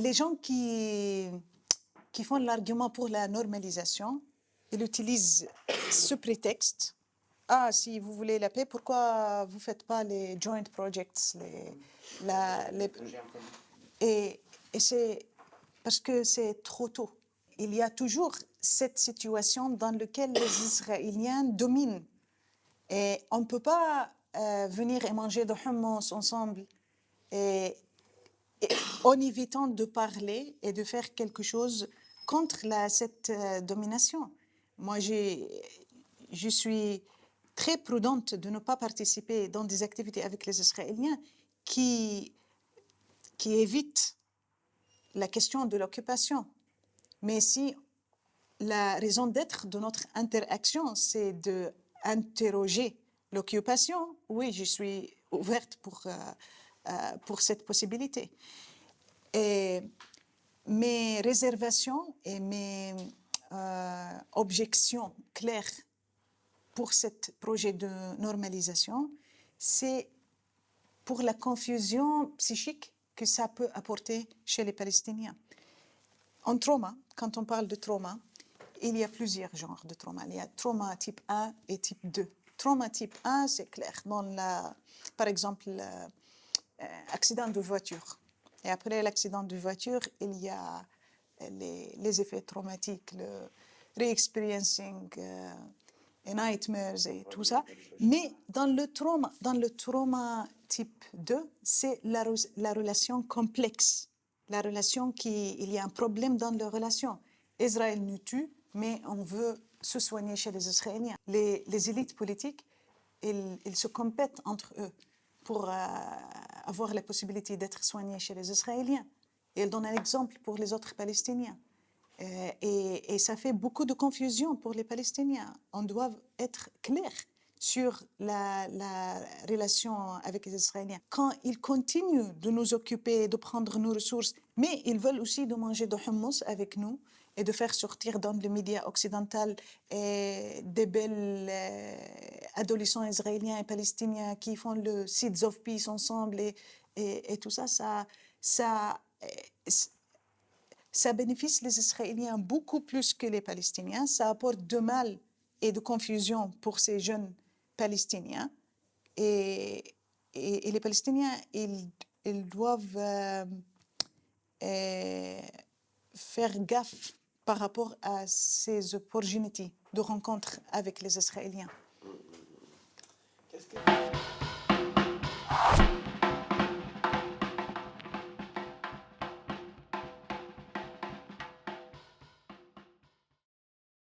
les gens qui font l'argument pour la normalisation, ils utilisent ce prétexte. Ah, si vous voulez la paix, pourquoi vous ne faites pas les joint projects, et c'est parce que c'est trop tôt. Il y a toujours cette situation dans laquelle les Israéliens dominent. Et on ne peut pas venir et manger de hummus ensemble et en évitant de parler et de faire quelque chose contre cette domination. Moi, je suis très prudente de ne pas participer dans des activités avec les Israéliens qui évitent la question de l'occupation. Mais si la raison d'être de notre interaction, c'est d'interroger l'occupation, oui, je suis ouverte pour cette possibilité. Et mes réservations et mes objections claires pour ce projet de normalisation, c'est pour la confusion psychique que ça peut apporter chez les Palestiniens. En trauma, quand on parle de trauma, il y a plusieurs genres de trauma. Il y a trauma type 1 et type 2. Trauma type 1, c'est clair. Par exemple, accident de voiture. Et après l'accident de voiture, il y a les effets traumatiques, le re-experiencing, les nightmares et tout ça. Mais dans le trauma type 2, c'est la relation complexe. La relation il y a un problème dans la relation. Israël nous tue, mais on veut se soigner chez les Israéliens. Les élites politiques, ils se compètent entre eux pour avoir la possibilité d'être soignés chez les Israéliens. Et ils donnent un exemple pour les autres Palestiniens. Et ça fait beaucoup de confusion pour les Palestiniens. On doit être clair sur la relation avec les Israéliens. Quand ils continuent de nous occuper, de prendre nos ressources, mais ils veulent aussi de manger de hummus avec nous et de faire sortir dans les médias occidentaux des belles adolescents israéliens et palestiniens qui font le Seeds of Peace ensemble et tout ça, ça bénéficie les Israéliens beaucoup plus que les Palestiniens. Ça apporte de mal et de confusion pour ces jeunes Palestiniens. Et les Palestiniens, ils doivent faire gaffe par rapport à ces opportunités de rencontre avec les Israéliens.